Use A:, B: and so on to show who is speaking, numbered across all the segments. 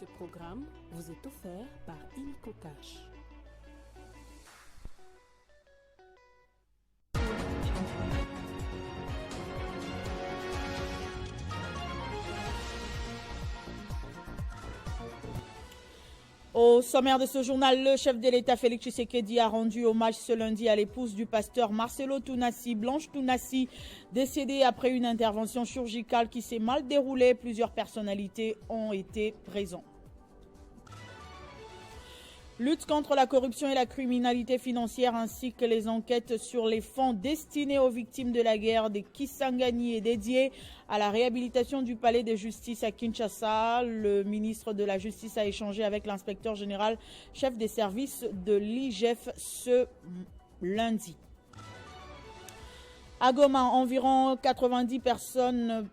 A: Ce programme vous est offert par Illico Cash.
B: Au sommaire de ce journal, le chef de l'État Félix Tshisekedi a rendu hommage ce lundi à l'épouse du pasteur Marcelo Tounassi, Blanche Tounassi, décédée après une intervention chirurgicale qui s'est mal déroulée. Plusieurs personnalités ont été présentes. Lutte contre la corruption et la criminalité financière ainsi que les enquêtes sur les fonds destinés aux victimes de la guerre de Kisangani et dédiés à la réhabilitation du palais de justice à Kinshasa. Le ministre de la Justice a échangé avec l'inspecteur général chef des services de l'IGF ce lundi. À Goma, environ 90 personnes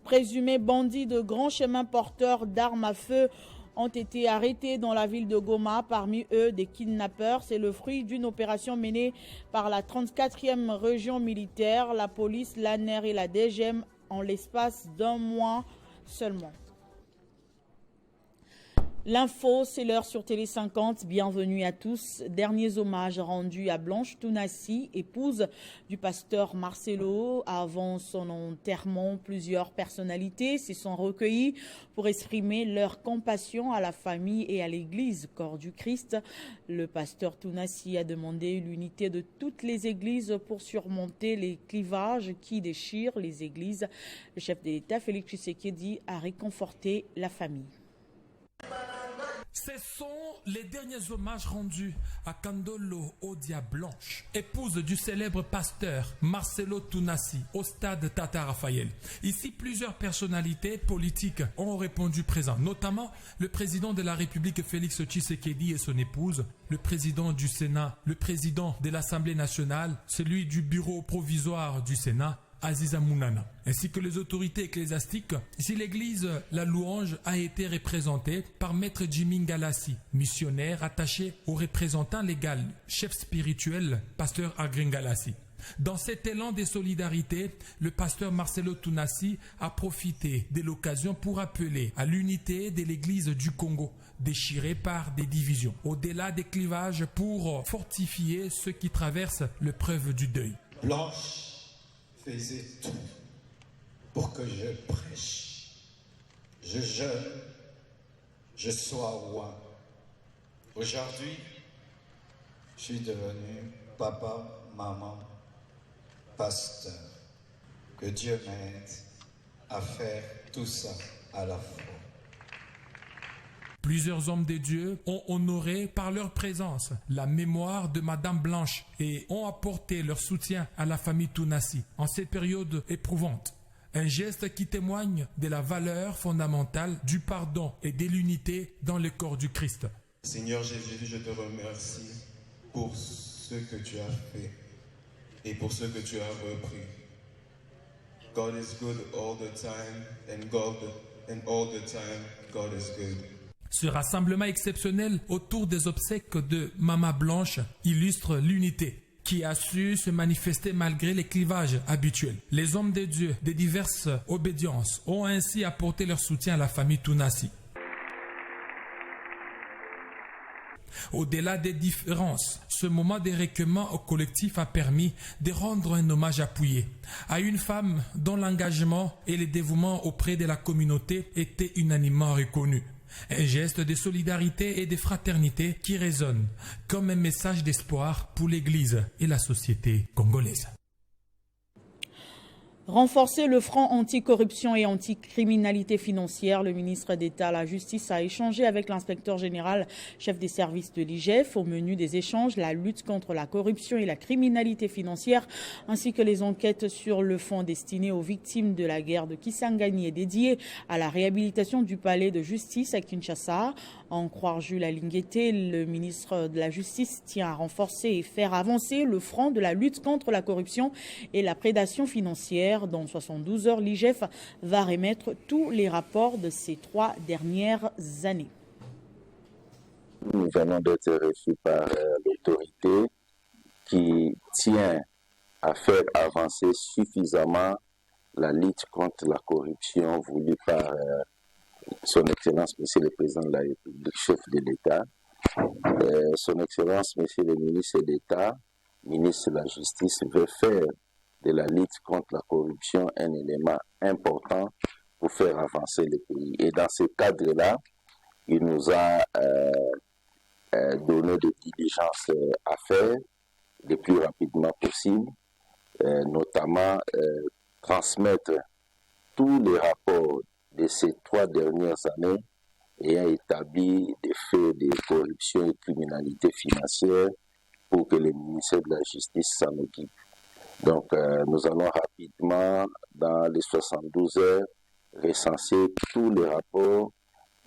B: présumées bandits de grands chemins porteurs d'armes à feu ont été arrêtés dans la ville de Goma, parmi eux des kidnappeurs. C'est le fruit d'une opération menée par la 34e région militaire, la police, l'ANER et la DGM en l'espace d'un mois seulement. L'info, c'est l'heure sur Télé 50. Bienvenue à tous. Derniers hommages rendus à Blanche Tounassi, épouse du pasteur Marcelo. Avant son enterrement, plusieurs personnalités se sont recueillies pour exprimer leur compassion à la famille et à l'Église Corps du Christ. Le pasteur Tounassi a demandé l'unité de toutes les églises pour surmonter les clivages qui déchirent les églises. Le chef de l'État, Félix Tshisekedi, a réconforté la famille.
C: Ce sont les derniers hommages rendus à Kandolo Odia Blanche, épouse du célèbre pasteur Marcelo Tounassi, au stade Tata Raphaël. Ici, plusieurs personnalités politiques ont répondu présents, notamment le président de la République Félix Tshisekedi et son épouse, le président du Sénat, le président de l'Assemblée nationale, celui du bureau provisoire du Sénat, Aziza Mounana, ainsi que les autorités ecclésiastiques. Ici, l'église La Louange a été représentée par Maître Jimmy Ngalassi, missionnaire attaché au représentant légal, chef spirituel, pasteur Agrin Ngalassi. Dans cet élan de solidarité, le pasteur Marcelo Tounassi a profité de l'occasion pour appeler à l'unité de l'église du Congo, déchirée par des divisions, au-delà des clivages pour fortifier ceux qui traversent l'épreuve du deuil.
D: Blanche faisait tout pour que je prêche, je jeûne, je sois roi. Aujourd'hui, je suis devenu papa, maman, pasteur. Que Dieu m'aide à faire tout ça à la fois.
C: Plusieurs hommes de Dieu ont honoré par leur présence la mémoire de Madame Blanche et ont apporté leur soutien à la famille Tounassi en cette période éprouvante. Un geste qui témoigne de la valeur fondamentale du pardon et de l'unité dans le corps du Christ.
D: Seigneur Jésus, je te remercie pour ce que tu as fait et pour ce que tu as repris. God is good all the time and all the time God is good.
C: Ce rassemblement exceptionnel autour des obsèques de Mama Blanche illustre l'unité qui a su se manifester malgré les clivages habituels. Les hommes de Dieu de diverses obédiences ont ainsi apporté leur soutien à la famille Tounassi. Au-delà des différences, ce moment de recueillement au collectif a permis de rendre un hommage appuyé à une femme dont l'engagement et le dévouement auprès de la communauté étaient unanimement reconnus. Un geste de solidarité et de fraternité qui résonne comme un message d'espoir pour l'Église et la société congolaise.
B: Renforcer le front anticorruption et anticriminalité financière, le ministre d'État à la Justice a échangé avec l'inspecteur général chef des services de l'IGF. Au menu des échanges, la lutte contre la corruption et la criminalité financière, ainsi que les enquêtes sur le fonds destiné aux victimes de la guerre de Kisangani et dédié à la réhabilitation du palais de justice à Kinshasa. En croire Jules Alingueté, le ministre de la Justice tient à renforcer et faire avancer le front de la lutte contre la corruption et la prédation financière. Dans 72 heures, l'IGF va remettre tous les rapports de ces 3 dernières années.
E: Nous venons d'être reçus par l'autorité qui tient à faire avancer suffisamment la lutte contre la corruption voulue par Son Excellence, Monsieur le Président de la République, chef de l'État, Son Excellence, Monsieur le Ministre d'État, ministre de la Justice, veut faire de la lutte contre la corruption un élément important pour faire avancer le pays. Et dans ce cadre-là, il nous a donné des diligences à faire le plus rapidement possible, notamment transmettre tous les rapports de ces 3 dernières années ayant établi des faits de corruption et criminalité financière pour que le ministère de la Justice s'en occupe. Donc, nous allons rapidement, dans les 72 heures, recenser tous les rapports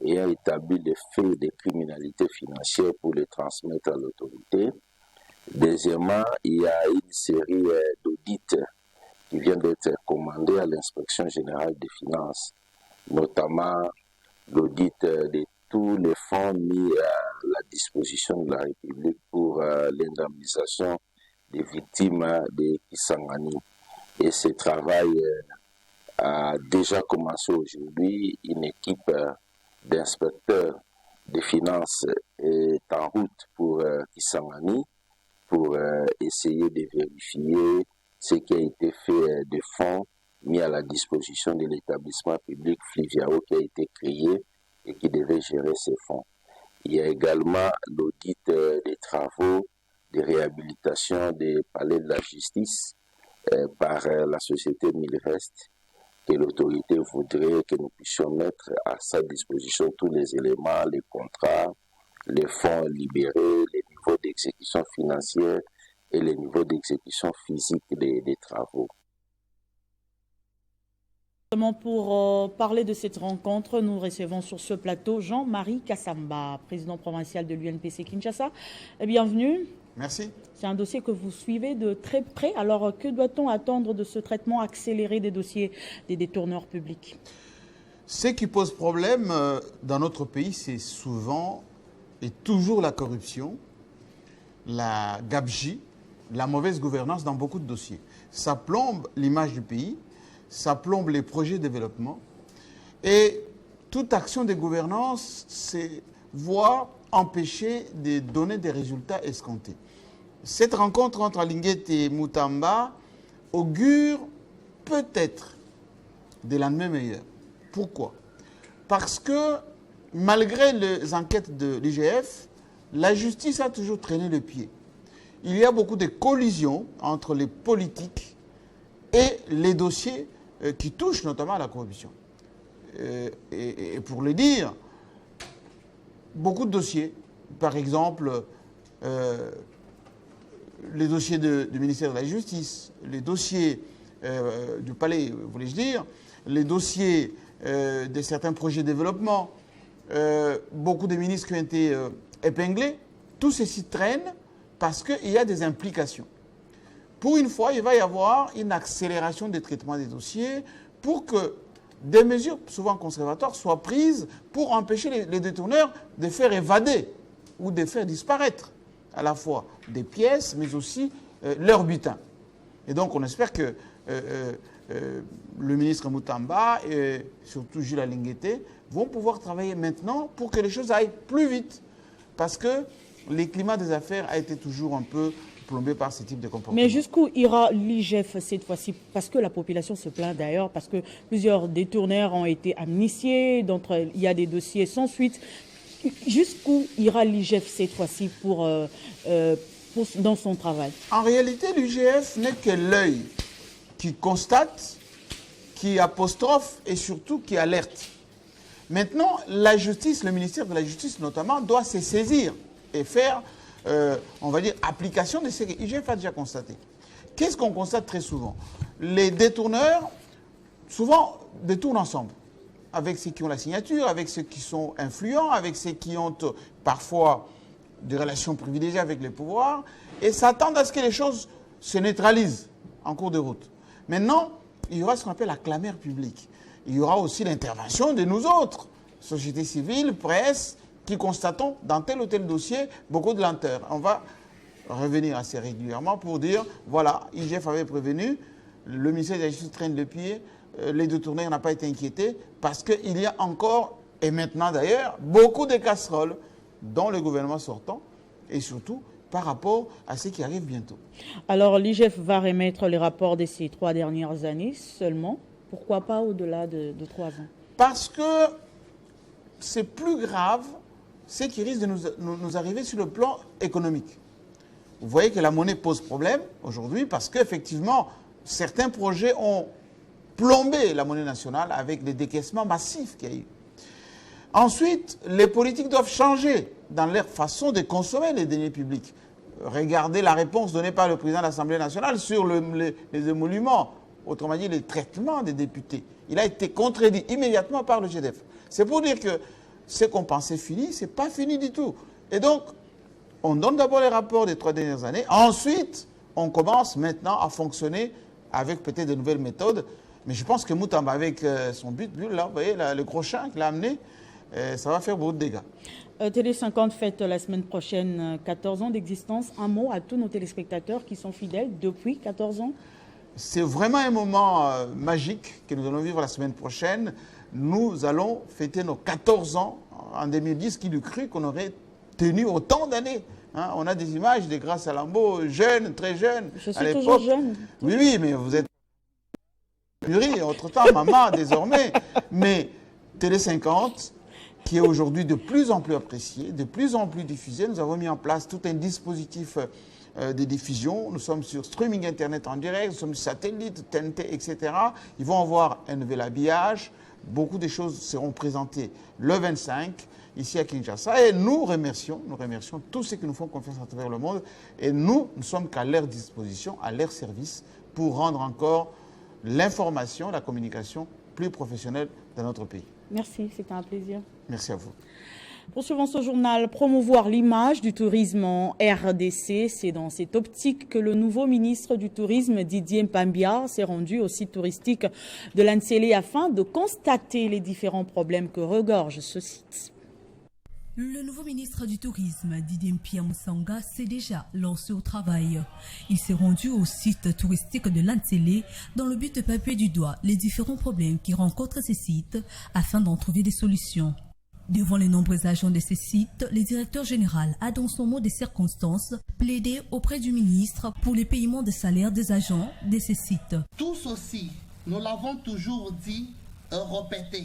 E: ayant établi des faits de criminalité financière pour les transmettre à l'autorité. Deuxièmement, il y a une série d'audits qui vient d'être commandés à l'Inspection générale des finances, notamment l'audit de tous les fonds mis à la disposition de la République pour l'indemnisation des victimes de Kisangani. Et ce travail a déjà commencé aujourd'hui. Une équipe d'inspecteurs des finances est en route pour Kisangani pour essayer de vérifier ce qui a été fait des fonds mis à la disposition de l'établissement public Fliviao qui a été créé et qui devait gérer ces fonds. Il y a également l'audit des travaux de réhabilitation des palais de la justice par la société Milrest, que l'autorité voudrait que nous puissions mettre à sa disposition tous les éléments, les contrats, les fonds libérés, les niveaux d'exécution financière et les niveaux d'exécution physique des travaux.
B: Pour parler de cette rencontre, nous recevons sur ce plateau Jean-Marie Kassamba, président provincial de l'UNPC Kinshasa. Bienvenue.
F: Merci.
B: C'est un dossier que vous suivez de très près. Alors, que doit-on attendre de ce traitement accéléré des dossiers des détourneurs publics?
F: Ce qui pose problème dans notre pays, c'est souvent et toujours la corruption, la gabegie, la mauvaise gouvernance dans beaucoup de dossiers. Ça plombe l'image du pays, ça plombe les projets de développement. Et toute action de gouvernance, c'est voir empêcher de donner des résultats escomptés. Cette rencontre entre Alinguet et Mutamba augure peut-être des lendemains meilleurs. Pourquoi? Parce que malgré les enquêtes de l'IGF, la justice a toujours traîné le pied. Il y a beaucoup de collisions entre les politiques et les dossiers qui touchent notamment à la corruption. Et pour le dire, beaucoup de dossiers, par exemple, les dossiers du ministère de la Justice, les dossiers du palais, voulais-je dire, les dossiers de certains projets de développement, beaucoup de ministres qui ont été épinglés, tout ceci traîne parce qu'il y a des implications. Pour une fois, il va y avoir une accélération des traitements des dossiers pour que des mesures souvent conservatoires soient prises pour empêcher les détourneurs de faire évader ou de faire disparaître à la fois des pièces, mais aussi leur butin. Et donc, on espère que le ministre Mutamba et surtout Jules Alinguet vont pouvoir travailler maintenant pour que les choses aillent plus vite. Parce que le climat des affaires a été toujours un peu plombé par ce type de comportement.
B: Mais jusqu'où ira l'IGF cette fois-ci? Parce que la population se plaint d'ailleurs, parce que plusieurs détourneurs ont été amnistiés, il y a des dossiers sans suite. Jusqu'où ira l'IGF cette fois-ci dans son travail?
F: En réalité, l'IGF n'est que l'œil qui constate, qui apostrophe et surtout qui alerte. Maintenant, la justice, le ministère de la Justice notamment, doit se saisir et faire, on va dire, application de ce que l'IGF a déjà constaté. Qu'est-ce qu'on constate très souvent? Les détourneurs, souvent, détournent ensemble, avec ceux qui ont la signature, avec ceux qui sont influents, avec ceux qui ont parfois des relations privilégiées avec les pouvoirs, et s'attendent à ce que les choses se neutralisent en cours de route. Maintenant, il y aura ce qu'on appelle la clameur publique. Il y aura aussi l'intervention de nous autres, société civile, presse, qui constatons dans tel ou tel dossier beaucoup de lenteur. On va revenir assez régulièrement pour dire, voilà, IGF avait prévenu, le ministère de la Justice traîne le pied, les détourneurs n'ont pas été inquiétés, parce qu'il y a encore Et maintenant d'ailleurs, beaucoup de casseroles dans le gouvernement sortant et surtout par rapport à ce qui arrive bientôt.
B: Alors l'IGF va remettre les rapports de ces 3 dernières années seulement. Pourquoi pas au-delà de 3 ans?
F: Parce que c'est plus grave ce qui risque de nous arriver sur le plan économique. Vous voyez que la monnaie pose problème aujourd'hui parce qu'effectivement, certains projets ont plombé la monnaie nationale avec des décaissements massifs qu'il y a eu. Ensuite, les politiques doivent changer dans leur façon de consommer les deniers publics. Regardez la réponse donnée par le président de l'Assemblée nationale sur les émoluments, autrement dit les traitements des députés. Il a été contredit immédiatement par le GDF. C'est pour dire que ce qu'on pensait fini, ce n'est pas fini du tout. Et donc, on donne d'abord les rapports des 3 dernières années. Ensuite, on commence maintenant à fonctionner avec peut-être de nouvelles méthodes. Mais je pense que Moutamba, avec son but, là, vous voyez, le gros chien qu'il a amené, ça va faire beaucoup de dégâts.
B: Télé 50 fête la semaine prochaine 14 ans d'existence. Un mot à tous nos téléspectateurs qui sont fidèles depuis 14 ans.
F: C'est vraiment un moment magique que nous allons vivre la semaine prochaine. Nous allons fêter nos 14 ans en 2010. Qui l'eût cru qu'on aurait tenu autant d'années, hein? On a des images de Grace Salambo, jeune, très jeune.
B: Je suis toujours jeune.
F: Oui, mais vous êtes mûri, entre-temps, maman, désormais. Mais Télé 50, qui est aujourd'hui de plus en plus apprécié, de plus en plus diffusé, nous avons mis en place tout un dispositif de diffusion. Nous sommes sur streaming internet en direct, nous sommes sur satellite, TNT, etc. Ils vont avoir un nouvel habillage. Beaucoup de choses seront présentées le 25 ici à Kinshasa. Et nous remercions tous ceux qui nous font confiance à travers le monde. Et nous sommes qu'à leur disposition, à leur service, pour rendre encore l'information, la communication plus professionnelle dans notre pays.
B: Merci, c'était un plaisir.
F: Merci à vous.
B: Poursuivons ce journal. Promouvoir l'image du tourisme en RDC, c'est dans cette optique que le nouveau ministre du Tourisme, Didier Mpambia, s'est rendu au site touristique de l'Ansele afin de constater les différents problèmes que regorge ce site.
G: Le nouveau ministre du Tourisme, Didier Mpia-Moussanga, s'est déjà lancé au travail. Il s'est rendu au site touristique de l'Ansele dans le but de palper du doigt les différents problèmes qui rencontrent ces sites afin d'en trouver des solutions. Devant les nombreux agents de ces sites, le directeur général a dans son mot des circonstances plaidé auprès du ministre pour les paiements de salaires des agents de ces sites.
H: Tout ceci, nous l'avons toujours dit et répété,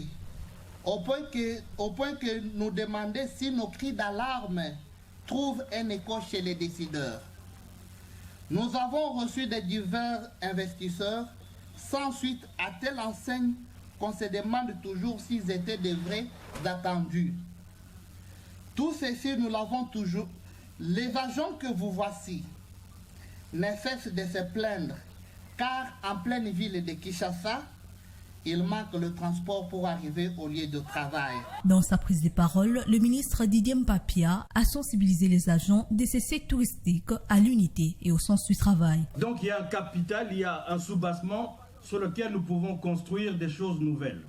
H: au point que nous demandons si nos cris d'alarme trouvent un écho chez les décideurs. Nous avons reçu de divers investisseurs sans suite à telle enseigne qu'on se demande toujours s'ils étaient des vrais attendus. Tout ceci, nous l'avons toujours. Les agents que vous voici ne cessent de se plaindre, car en pleine ville de Kinshasa, il manque le transport pour arriver au lieu de travail.
G: Dans sa prise de parole, le ministre Didier Mpambia a sensibilisé les agents de ces sites touristiques à l'unité et au sens du travail.
I: Donc il y a un capital, il y a un soubassement sur lequel nous pouvons construire des choses nouvelles.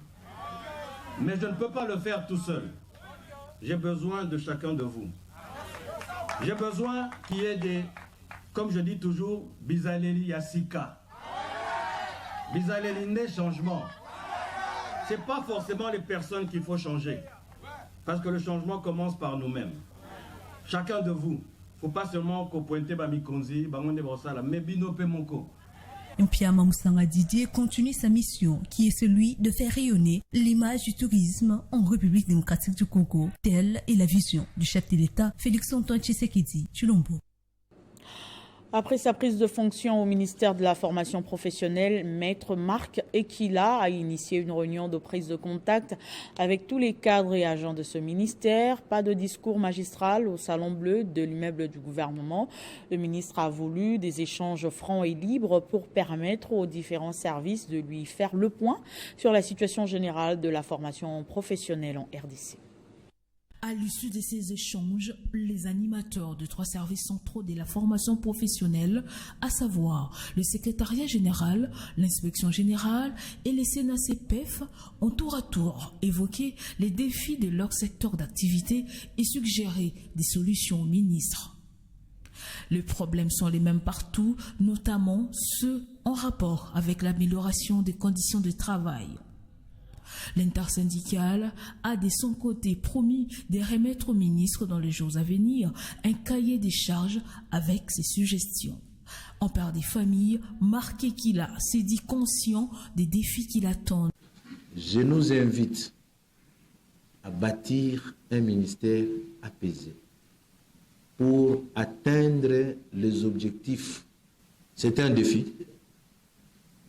I: Mais je ne peux pas le faire tout seul. J'ai besoin de chacun de vous. J'ai besoin qu'il y ait des, comme je dis toujours, Bizaleli Yassika. Bizaleli n'est changement. Ce n'est pas forcément les personnes qu'il faut changer. Parce que le changement commence par nous-mêmes. Chacun de vous. Il ne faut pas seulement qu'on pointe Bamikonzi, Bangonde Brossala, mais Binope Moko.
G: Mpia-Moussanga Didier continue sa mission qui est celui de faire rayonner l'image du tourisme en République démocratique du Congo. Telle est la vision du chef de l'État, Félix-Antoine Tshisekedi Tshilombo.
B: Après sa prise de fonction au ministère de la formation professionnelle, Maître Marc Ekila a initié une réunion de prise de contact avec tous les cadres et agents de ce ministère. Pas de discours magistral au Salon Bleu de l'immeuble du gouvernement. Le ministre a voulu des échanges francs et libres pour permettre aux différents services de lui faire le point sur la situation générale de la formation professionnelle en RDC.
A: À l'issue de ces échanges, les animateurs de 3 services centraux de la formation professionnelle, à savoir le secrétariat général, l'inspection générale et les CNACPF, ont tour à tour évoqué les défis de leur secteur d'activité et suggéré des solutions aux ministres. Les problèmes sont les mêmes partout, notamment ceux en rapport avec l'amélioration des conditions de travail. L'intersyndicale a de son côté promis de remettre au ministre dans les jours à venir un cahier des charges avec ses suggestions. Un père des familles, Marc Ekila, s'est dit conscient des défis qui l'attendent.
J: Je nous invite à bâtir un ministère apaisé pour atteindre les objectifs. C'est un défi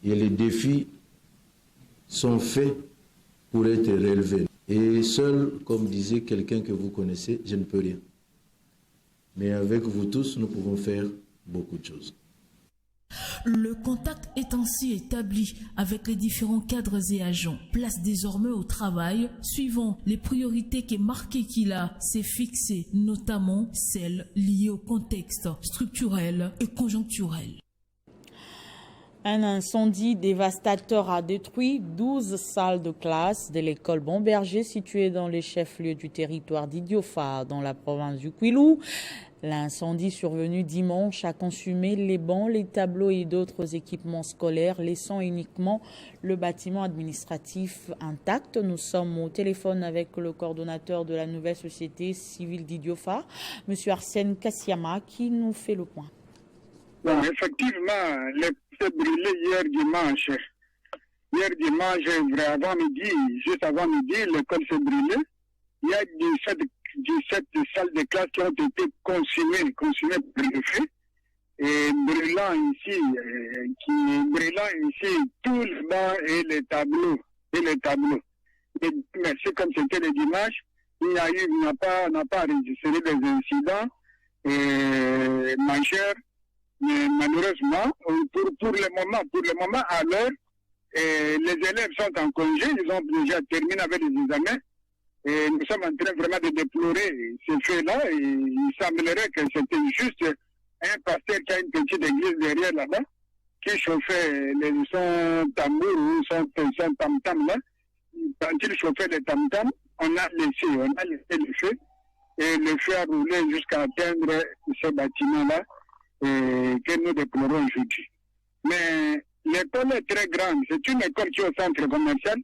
J: et les défis sont faits pour être relevés. Et seul, comme disait quelqu'un que vous connaissez, je ne peux rien. Mais avec vous tous, nous pouvons faire beaucoup de choses.
A: Le contact est ainsi établi avec les différents cadres et agents. Place désormais au travail, suivant les priorités que Marc Ekila s'est fixées, notamment celles liées au contexte structurel et conjoncturel.
B: Un incendie dévastateur a détruit 12 salles de classe de l'école Bomberger située dans les chefs-lieux du territoire d'Idiofa dans la province du Kwilu. L'incendie survenu dimanche a consumé les bancs, les tableaux et d'autres équipements scolaires, laissant uniquement le bâtiment administratif intact. Nous sommes au téléphone avec le coordonnateur de la nouvelle société civile d'Idiofa, M. Arsène Kassiama, qui nous fait le point.
K: Bon, effectivement, l'école s'est brûlée hier dimanche. Hier dimanche, avant midi, juste avant midi, l'école s'est brûlée. Il y a 17 salles de classe qui ont été consumées par le feu. Et brûlant ici tous les bancs et les tableaux. Mais c'est comme c'était le dimanche, on n'a pas enregistré des incidents majeurs. Mais malheureusement, pour le moment, à l'heure, les élèves sont en congé, ils ont déjà terminé avec les examens. Et nous sommes en train vraiment de déplorer ce fait-là. Et il semblerait que c'était juste un pasteur qui a une petite église derrière là-bas, qui chauffait son tambour ou son tam-tam là. Quand il chauffait le tam-tam, on a laissé le feu. Et le feu a roulé jusqu'à atteindre ce bâtiment-là que nous déplorons aujourd'hui. Mais l'école est très grande. C'est une école qui est au centre commercial,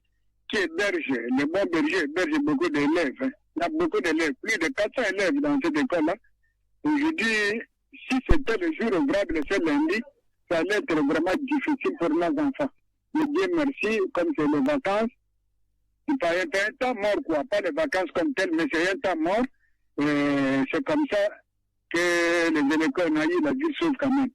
K: qui héberge, le Bomberger héberge beaucoup d'élèves. Il y a beaucoup d'élèves, plus de 400 élèves dans cette école-là. Aujourd'hui, si c'était le jour ouvrable ce lundi, ça allait être vraiment difficile pour nos enfants. Mais Dieu merci, comme c'est les vacances, c'est un temps mort, quoi. Pas les vacances comme telles, mais c'est un temps mort. C'est comme ça que les écoles naïves, la ville sauve quand même.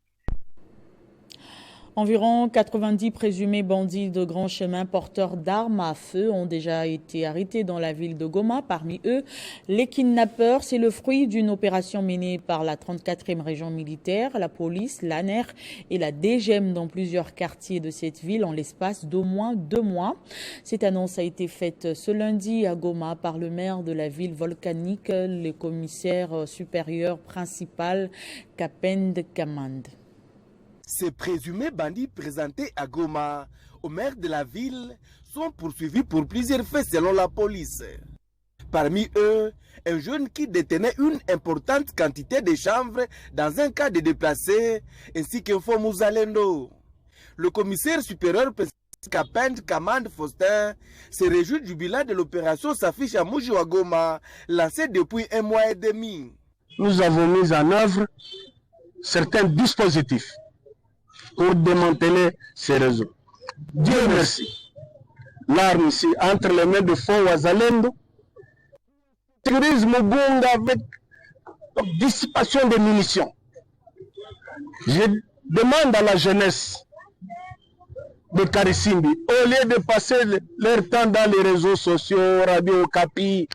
B: Environ 90 présumés bandits de grand chemin porteurs d'armes à feu ont déjà été arrêtés dans la ville de Goma. Parmi eux, les kidnappeurs, c'est le fruit d'une opération menée par la 34e région militaire, la police, l'ANER et la DGM dans plusieurs quartiers de cette ville en l'espace d'au moins 2 mois. Cette annonce a été faite ce lundi à Goma par le maire de la ville volcanique, le commissaire supérieur principal Kapend Kamand.
L: Ces présumés bandits présentés à Goma au maire de la ville sont poursuivis pour plusieurs faits selon la police. Parmi eux, un jeune qui détenait une importante quantité de chanvre dans un cas de déplacé, ainsi qu'un faux Mouzalendo. Le commissaire supérieur Kapend Kamand Faustin se réjouit du bilan de l'opération s'affiche à Moujiwa Goma, lancée depuis 1 mois et demi.
M: Nous avons mis en œuvre certains dispositifs pour démanteler ces réseaux. Dieu merci. L'arme ici, entre les mains de Fond Wazalendo, terrorisme Bunga avec dissipation des munitions. Je demande à la jeunesse de Karisimbi, au lieu de passer leur temps dans les réseaux sociaux, Radio Okapi,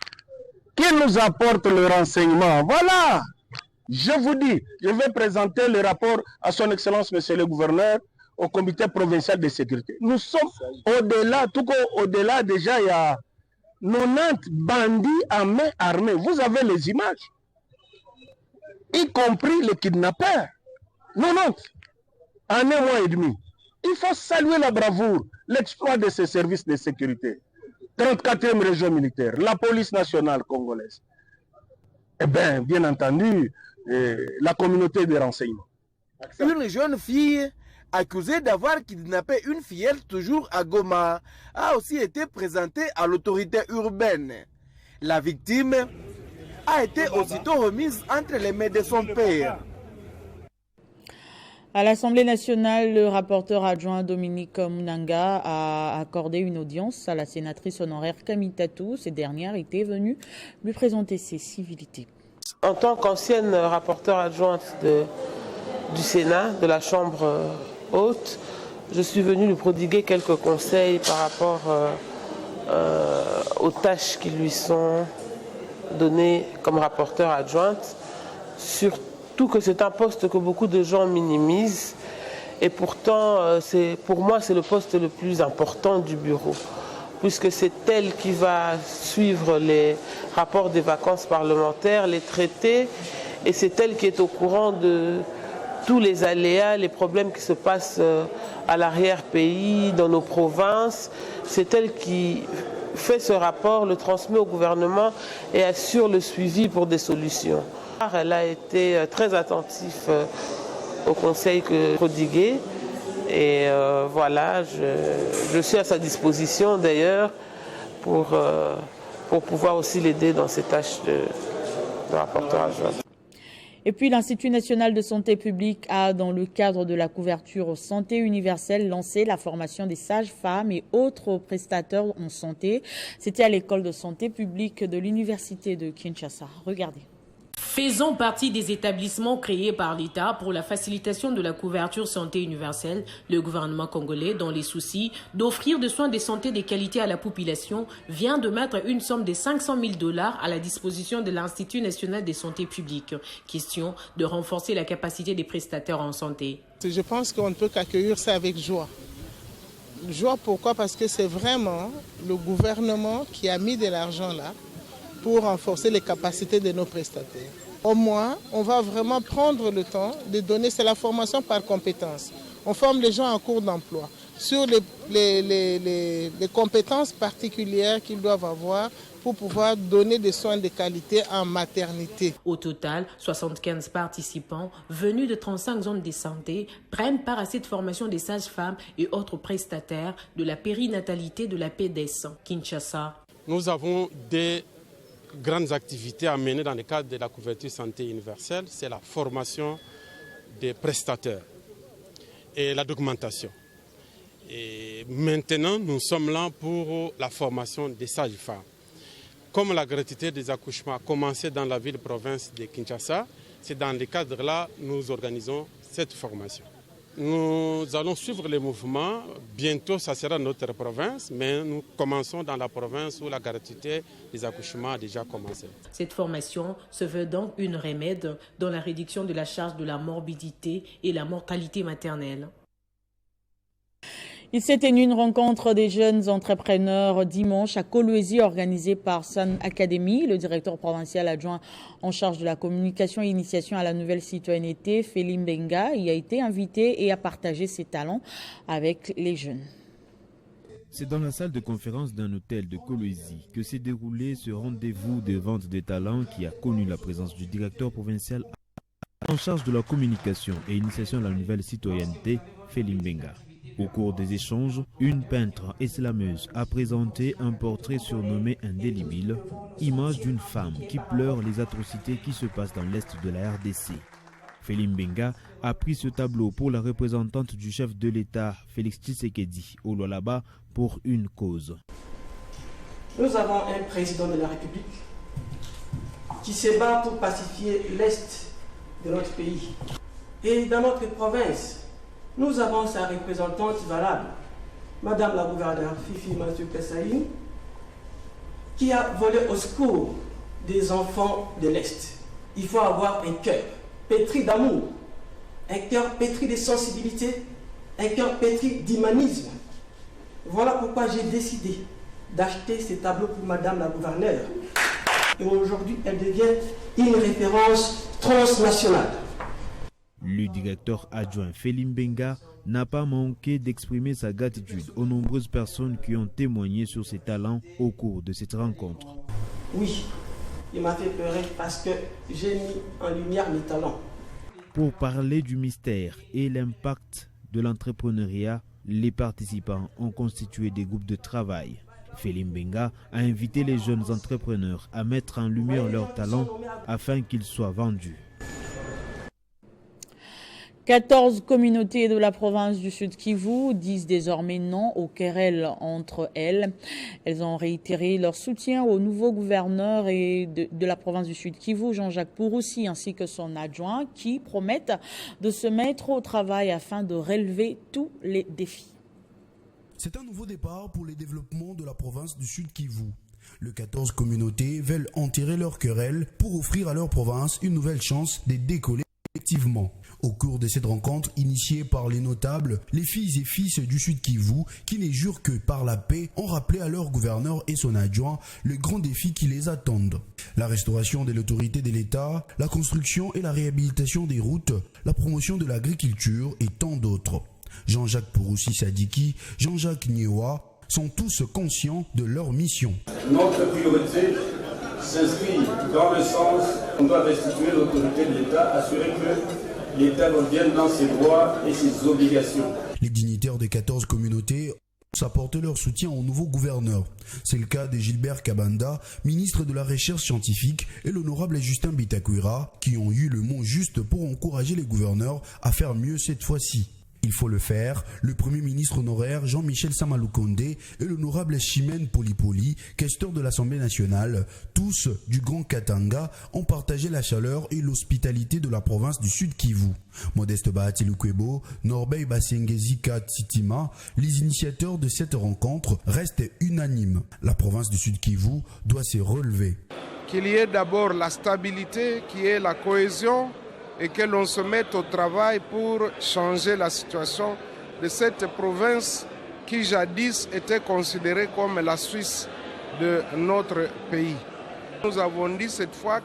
M: qu'ils nous apportent le renseignement. Voilà. Je vous dis, je vais présenter le rapport à son Excellence, Monsieur le Gouverneur, au Comité provincial de sécurité. Nous sommes au-delà, tout au-delà déjà, il y a 90 bandits à main armée. Vous avez les images, y compris les kidnappeurs. 90 en 1 mois et demi. Il faut saluer la bravoure, l'exploit de ces services de sécurité. 34e région militaire, la police nationale congolaise. Eh bien entendu, la communauté de renseignement.
L: Une jeune fille accusé d'avoir kidnappé une fillette toujours à Goma, a aussi été présenté à l'autorité urbaine. La victime a été aussitôt remise entre les mains de son père.
B: À l'Assemblée nationale, le rapporteur adjoint Dominique Munanga a accordé une audience à la sénatrice honoraire Camille Tatou. Cette dernière était venue lui présenter ses civilités.
N: En tant qu'ancienne rapporteure adjointe du Sénat, de la Chambre haute, je suis venue lui prodiguer quelques conseils par rapport aux tâches qui lui sont données comme rapporteure adjointe, surtout que c'est un poste que beaucoup de gens minimisent et pourtant pour moi c'est le poste le plus important du bureau puisque c'est elle qui va suivre les rapports des vacances parlementaires, les traités et c'est elle qui est au courant de tous les aléas, les problèmes qui se passent à l'arrière-pays, dans nos provinces. C'est elle qui fait ce rapport, le transmet au gouvernement et assure le suivi pour des solutions. Elle a été très attentive au conseil que j'ai prodigué et voilà, je suis à sa disposition d'ailleurs pour pouvoir aussi l'aider dans ses tâches de rapporteur adjoint.
B: Et puis l'Institut national de santé publique a, dans le cadre de la couverture santé universelle, lancé la formation des sages-femmes et autres prestataires en santé. C'était à l'école de santé publique de l'université de Kinshasa. Regardez.
O: Faisant partie des établissements créés par l'État pour la facilitation de la couverture santé universelle, le gouvernement congolais, dans les soucis d'offrir des soins de santé de qualité à la population, vient de mettre une somme de 500 000 $ à la disposition de l'Institut national de santé publique. Question de renforcer la capacité des prestataires en santé.
P: Je pense qu'on ne peut qu'accueillir ça avec joie. Joie pourquoi? Parce que c'est vraiment le gouvernement qui a mis de l'argent là pour renforcer les capacités de nos prestataires. Au moins, on va vraiment prendre le temps de donner, c'est la formation par compétences. On forme les gens en cours d'emploi sur les compétences particulières qu'ils doivent avoir pour pouvoir donner des soins de qualité en maternité.
O: Au total, 75 participants venus de 35 zones de santé prennent part à cette formation des sages-femmes et autres prestataires de la périnatalité de la PDS Kinshasa.
Q: Nous avons des grandes activités à mener dans le cadre de la couverture santé universelle, c'est la formation des prestataires et la documentation. Et maintenant, nous sommes là pour la formation des sages-femmes. Comme la gratuité des accouchements a commencé dans la ville-province de Kinshasa, c'est dans le cadre-là que nous organisons cette formation. Nous allons suivre les mouvements. Bientôt, ça sera notre province, mais nous commençons dans la province où la gratuité des accouchements a déjà commencé.
O: Cette formation se veut donc une remède dans la réduction de la charge de la morbidité et la mortalité maternelle.
B: Il s'est tenu une rencontre des jeunes entrepreneurs dimanche à Kolwezi organisée par Sun Academy. Le directeur provincial adjoint en charge de la communication et initiation à la nouvelle citoyenneté, Félim Benga, y a été invité et a partagé ses talents avec les jeunes.
R: C'est dans la salle de conférence d'un hôtel de Kolwezi que s'est déroulé ce rendez-vous de vente des talents qui a connu la présence du directeur provincial en charge de la communication et initiation à la nouvelle citoyenneté, Félim Benga. Au cours des échanges, une peintre islameuse a présenté un portrait surnommé indélébile, image d'une femme qui pleure les atrocités qui se passent dans l'est de la RDC. Félim Benga a pris ce tableau pour la représentante du chef de l'État, Félix Tshisekedi, au Lualaba, pour une cause.
S: Nous avons un président de la République qui se bat pour pacifier l'est de notre pays. Et dans notre province, nous avons sa représentante valable, Madame la gouverneure Fifi Mathieu Kassaïn, qui a volé au secours des enfants de l'Est. Il faut avoir un cœur pétri d'amour, un cœur pétri de sensibilité, un cœur pétri d'humanisme. Voilà pourquoi j'ai décidé d'acheter ces tableaux pour Madame la gouverneure. Et aujourd'hui, elle devient une référence transnationale.
R: Le directeur adjoint Félim Benga n'a pas manqué d'exprimer sa gratitude aux nombreuses personnes qui ont témoigné sur ses talents au cours de cette rencontre.
S: Oui, il m'a fait pleurer parce que j'ai mis en lumière mes talents.
R: Pour parler du mystère et l'impact de l'entrepreneuriat, les participants ont constitué des groupes de travail. Félim Benga a invité les jeunes entrepreneurs à mettre en lumière leurs talents afin qu'ils soient vendus.
B: 14 communautés de la province du Sud Kivu disent désormais non aux querelles entre elles. Elles ont réitéré leur soutien au nouveau gouverneur de la province du Sud Kivu, Jean-Jacques Pouroussi, ainsi que son adjoint, qui promettent de se mettre au travail afin de relever tous les défis.
T: C'est un nouveau départ pour les développements de la province du Sud Kivu. Les 14 communautés veulent enterrer leurs querelles pour offrir à leur province une nouvelle chance de décoller collectivement. Au cours de cette rencontre initiée par les notables, les filles et fils du Sud Kivu, qui ne jurent que par la paix, ont rappelé à leur gouverneur et son adjoint le grand défi qui les attendent. La restauration de l'autorité de l'État, la construction et la réhabilitation des routes, la promotion de l'agriculture et tant d'autres. Jean-Jacques Pouroussi Sadiki, Jean-Jacques Nyewa sont tous conscients de leur mission.
I: Notre priorité s'inscrit dans le sens qu'on doit restituer l'autorité de l'État, assurer que l'État revienne dans ses droits et ses obligations.
T: Les dignitaires des 14 communautés apportent leur soutien au nouveau gouverneur. C'est le cas de Gilbert Kabanda, ministre de la Recherche scientifique, et l'honorable Justin Bitakwira, qui ont eu le mot juste pour encourager les gouverneurs à faire mieux cette fois-ci. Il faut le faire. Le Premier ministre honoraire Jean-Michel Samaloukonde et l'honorable Chimène Polipoli, questeur de l'Assemblée nationale, tous du Grand Katanga, ont partagé la chaleur et l'hospitalité de la province du Sud Kivu. Modeste Bahati Lukwebo, Norbert Basengezika Tsitima, les initiateurs de cette rencontre restent unanimes. La province du Sud Kivu doit se relever.
M: Qu'il y ait d'abord la stabilité, qu'il y ait la cohésion, et que l'on se mette au travail pour changer la situation de cette province qui jadis était considérée comme la Suisse de notre pays. Nous avons dit cette fois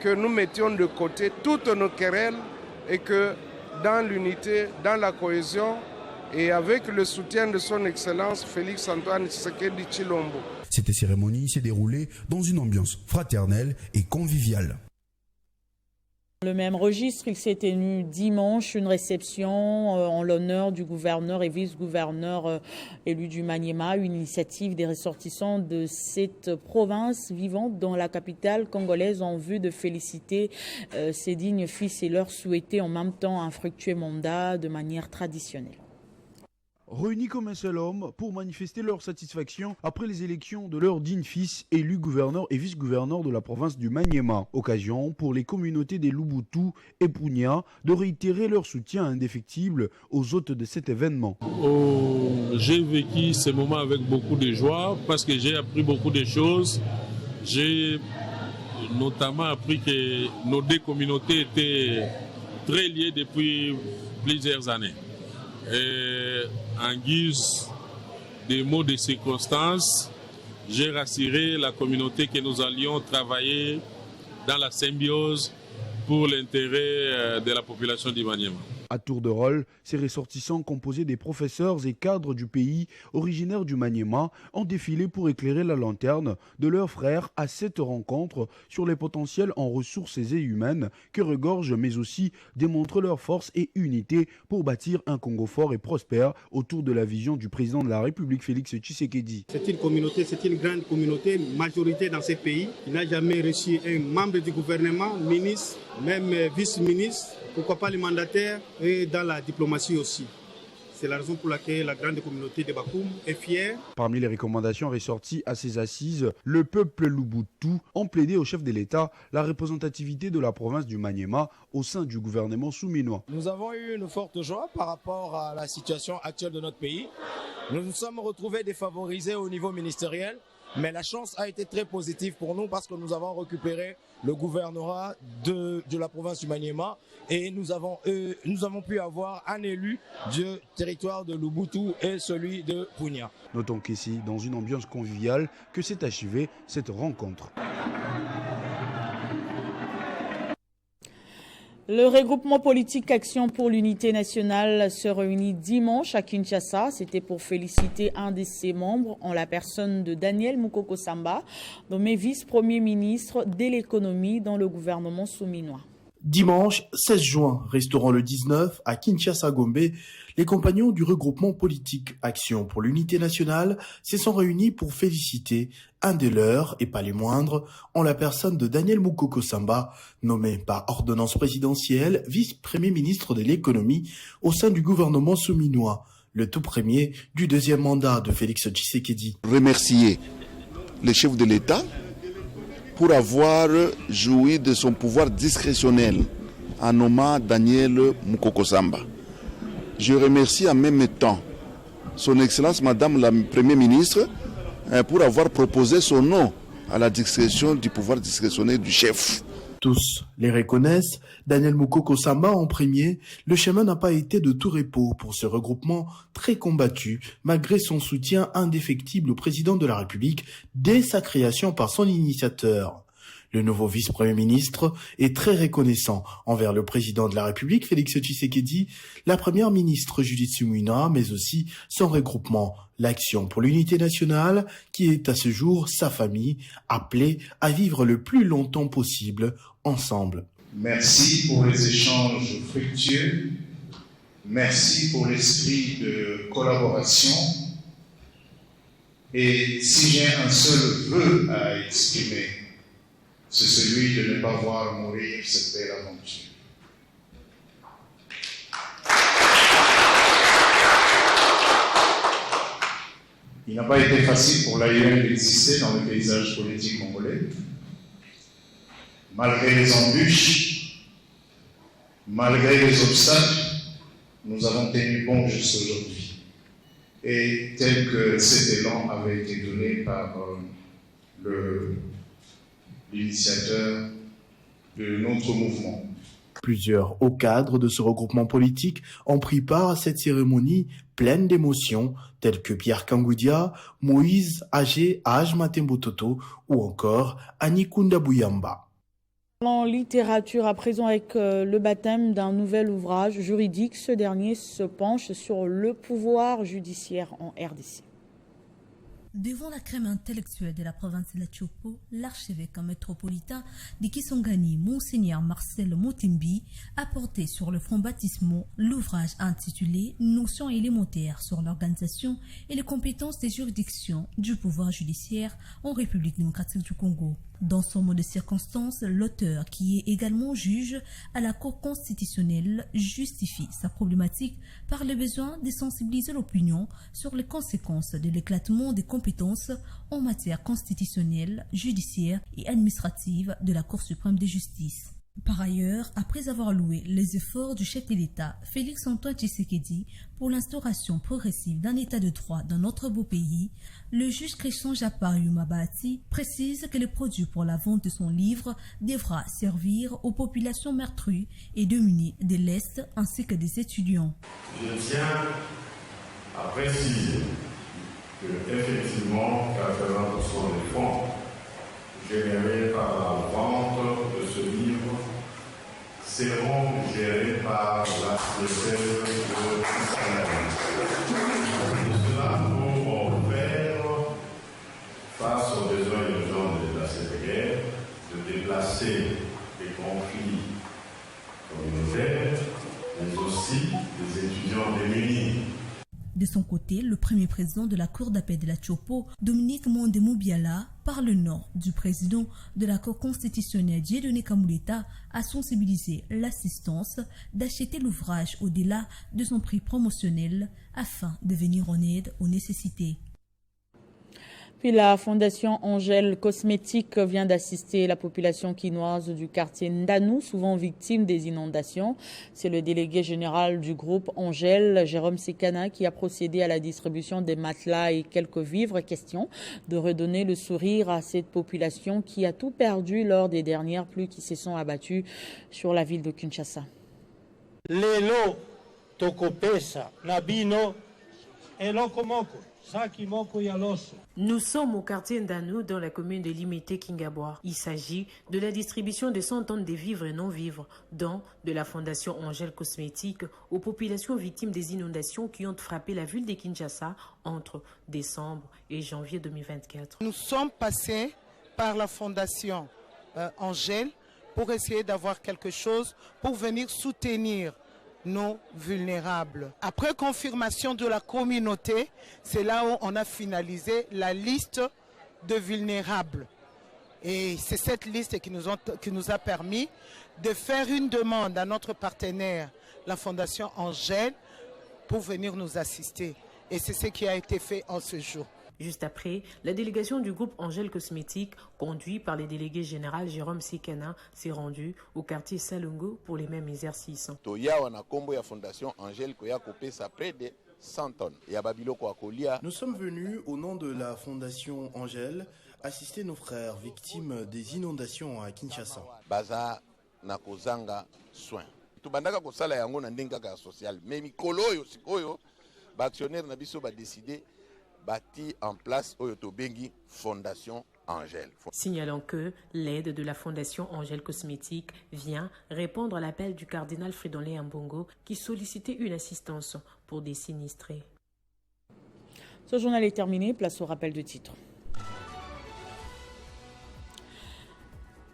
M: que nous mettions de côté toutes nos querelles et que dans l'unité, dans la cohésion et avec le soutien de son Excellence Félix Antoine Tshisekedi Tshilombo.
T: Cette cérémonie s'est déroulée dans une ambiance fraternelle et conviviale.
B: Le même registre, il s'est tenu dimanche une réception en l'honneur du gouverneur et vice-gouverneur élu du Maniema, une initiative des ressortissants de cette province vivant dans la capitale congolaise en vue de féliciter ces dignes fils et leur souhaiter en même temps un fructueux mandat de manière traditionnelle.
U: Réunis comme un seul homme pour manifester leur satisfaction après les élections de leurs dignes fils élus gouverneurs et vice-gouverneurs de la province du Maniema. Occasion pour les communautés des Lubutu et Punya de réitérer leur soutien indéfectible aux hôtes de cet événement.
V: J'ai vécu ce moment avec beaucoup de joie parce que j'ai appris beaucoup de choses. J'ai notamment appris que nos deux communautés étaient très liées depuis plusieurs années. Et en guise de mots de circonstance, j'ai rassuré la communauté que nous allions travailler dans la symbiose pour l'intérêt de la population du Maniema.
U: À tour de rôle, ces ressortissants composés des professeurs et cadres du pays originaires du Maniema ont défilé pour éclairer la lanterne de leurs frères à cette rencontre sur les potentiels en ressources et humaines que regorgent, mais aussi démontrent leur force et unité pour bâtir un Congo fort et prospère autour de la vision du président de la République Félix Tshisekedi.
W: C'est une communauté, c'est une grande communauté, majorité dans ces pays. Il n'a jamais reçu un membre du gouvernement, ministre, même vice-ministre, pourquoi pas les mandataires et dans la diplomatie aussi. C'est la raison pour laquelle la grande communauté de Bakoum est fière.
U: Parmi les recommandations ressorties à ces assises, le peuple Lubutu ont plaidé au chef de l'État la représentativité de la province du Maniema au sein du gouvernement souminois.
X: Nous avons eu une forte joie par rapport à la situation actuelle de notre pays. Nous nous sommes retrouvés défavorisés au niveau ministériel. Mais la chance a été très positive pour nous parce que nous avons récupéré le gouvernorat de la province du Maniema et nous avons pu avoir un élu du territoire de Lubutu et celui de Punya.
U: Notons qu'ici, dans une ambiance conviviale, que s'est achevée cette rencontre.
B: Le regroupement politique Action pour l'unité nationale se réunit dimanche à Kinshasa. C'était pour féliciter un de ses membres en la personne de Daniel Mukoko Samba, nommé vice-premier ministre de l'économie dans le gouvernement souminois.
C: Dimanche 16 juin, restaurant le 19 à Kinshasa-Gombe, les compagnons du regroupement politique Action pour l'unité nationale se sont réunis pour féliciter un des leurs, et pas les moindres, en la personne de Daniel Mukoko Samba, nommé par ordonnance présidentielle vice-premier ministre de l'économie au sein du gouvernement souminois, le tout premier du deuxième mandat de Félix Tshisekedi.
D: Remercier le chef de l'État pour avoir joui de son pouvoir discrétionnel en nommant Daniel Mukoko Samba. Je remercie en même temps son Excellence Madame la Première ministre pour avoir proposé son nom à la discrétion du pouvoir discrétionnaire du chef.
C: Tous les reconnaissent, Daniel Mukoko Samba en premier, le chemin n'a pas été de tout repos pour ce regroupement très combattu, malgré son soutien indéfectible au président de la République dès sa création par son initiateur. Le nouveau vice-premier ministre est très reconnaissant envers le président de la République, Félix Tshisekedi, la première ministre Judith Suminwa, mais aussi son regroupement, l'Action pour l'unité nationale, qui est à ce jour sa famille, appelée à vivre le plus longtemps possible ensemble.
E: Merci pour les échanges fructueux. Merci pour l'esprit de collaboration. Et si j'ai un seul vœu à exprimer, c'est celui de ne pas voir mourir cette belle aventure. Il n'a pas été facile pour l'AUN d'exister dans le paysage politique congolais. Malgré les embûches, malgré les obstacles, nous avons tenu bon jusqu'aujourd'hui. Et tel que cet élan avait été donné par l'initiateur de notre mouvement.
C: Plusieurs hauts cadres de ce regroupement politique ont pris part à cette cérémonie pleine d'émotions, tels que Pierre Kangoudia, Moïse Agé Matembototo ou encore Anikunda Bouyamba.
B: En littérature, à présent avec le baptême d'un nouvel ouvrage juridique, ce dernier se penche sur le pouvoir judiciaire en RDC.
G: Devant la crème intellectuelle de la province de la Tchopo, l'archevêque métropolitain de Kisangani, Monseigneur Marcel Motimbi, a porté sur le front baptismaux l'ouvrage intitulé « Notions élémentaires sur l'organisation et les compétences des juridictions du pouvoir judiciaire en République démocratique du Congo ». Dans son mot de circonstance, l'auteur, qui est également juge à la Cour constitutionnelle, justifie sa problématique par le besoin de sensibiliser l'opinion sur les conséquences de l'éclatement des compétences en matière constitutionnelle, judiciaire et administrative de la Cour suprême de justice. Par ailleurs, après avoir loué les efforts du chef de l'État, Félix-Antoine Tshisekedi, pour l'instauration progressive d'un État de droit dans notre beau pays, le juge Christian Japaru Mabati précise que le produit pour la vente de son livre devra servir aux populations meurtries et démunies de l'Est ainsi que des étudiants.
F: Je tiens à préciser que effectivement 80% des fonds générés par la vente de ce livre seront gérés par la diocèse de Kisangani. Cela pour faire face aux besoins urgents de la guerre, de déplacer les conflits communautaires, mais aussi des étudiants démunis.
G: De son côté, le premier président de la Cour d'appel de la Tchopo, Dominique Mondemoubiala, par le nom du président de la Cour constitutionnelle Dieudonné Kambouleta, a sensibilisé l'assistance d'acheter l'ouvrage au-delà de son prix promotionnel afin de venir en aide aux nécessités.
B: Puis la Fondation Angèle Cosmétique vient d'assister la population quinoise du quartier Ndanou, souvent victime des inondations. C'est le délégué général du groupe Angèle, Jérôme Sekana, qui a procédé à la distribution des matelas et quelques vivres. Question de redonner le sourire à cette population qui a tout perdu lors des dernières pluies qui se sont abattues sur la ville de Kinshasa.
Y: Lelo tokopesa nabino elokomoko.
O: Nous sommes au quartier Ndanou dans la commune de Limité-Kingabois. Il s'agit de la distribution de 100 tonnes de vivres et non-vivres, dont de la Fondation Angèle Cosmétique aux populations victimes des inondations qui ont frappé la ville de Kinshasa entre décembre et janvier 2024.
P: Nous sommes passés par la Fondation Angèle pour essayer d'avoir quelque chose pour venir soutenir nos vulnérables. Après confirmation de la communauté, c'est là où on a finalisé la liste de vulnérables. Et c'est cette liste qui nous a permis de faire une demande à notre partenaire, la Fondation Angèle, pour venir nous assister. Et c'est ce qui a été fait en ce jour.
O: Juste après, la délégation du groupe Angèle Cosmétique, conduite par le délégué général Jérôme Sikena, s'est rendue au quartier Salungo pour les mêmes exercices.
A: La Fondation Angèle a près de 100 tonnes.
C: Nous sommes venus au nom de la Fondation Angèle assister nos frères victimes des inondations à Kinshasa.
A: Baza nakozanga soin. Tubandaka kosala yango na ndenge kaka social. Mais mikolo oyo sikoyo ba actionnaire na biso ba décider bâti en place Oyoto Bengi Fondation Angèle.
O: Signalant que l'aide de la Fondation Angèle Cosmétique vient répondre à l'appel du cardinal Fridolin Ambongo qui sollicitait une assistance pour des sinistrés.
B: Ce journal est terminé, place au rappel de titres.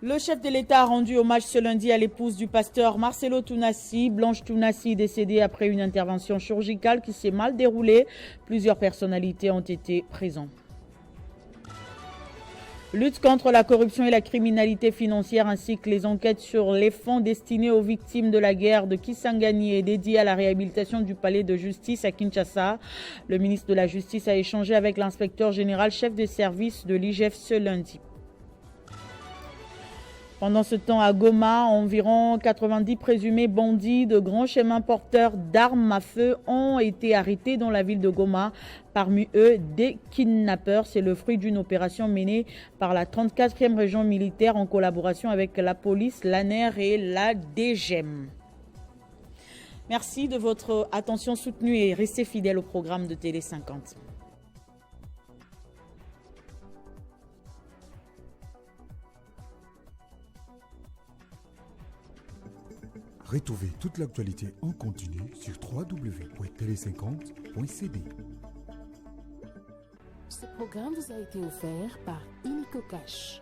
B: Le chef de l'État a rendu hommage ce lundi à l'épouse du pasteur Marcelo Tounassi, Blanche Tounassi, décédée après une intervention chirurgicale qui s'est mal déroulée. Plusieurs personnalités ont été présentes. Lutte contre la corruption et la criminalité financière ainsi que les enquêtes sur les fonds destinés aux victimes de la guerre de Kisangani et dédiés à la réhabilitation du palais de justice à Kinshasa. Le ministre de la Justice a échangé avec l'inspecteur général chef de service de l'IGF ce lundi. Pendant ce temps, à Goma, environ 90 présumés bandits de grands chemins porteurs d'armes à feu ont été arrêtés dans la ville de Goma. Parmi eux, des kidnappeurs. C'est le fruit d'une opération menée par la 34e région militaire en collaboration avec la police, l'ANER et la DGM. Merci de votre attention soutenue et restez fidèles au programme de Télé 50.
H: Retrouvez toute l'actualité en continu sur www.tele50.cd.
J: Ce programme vous a été offert par Illico Cash.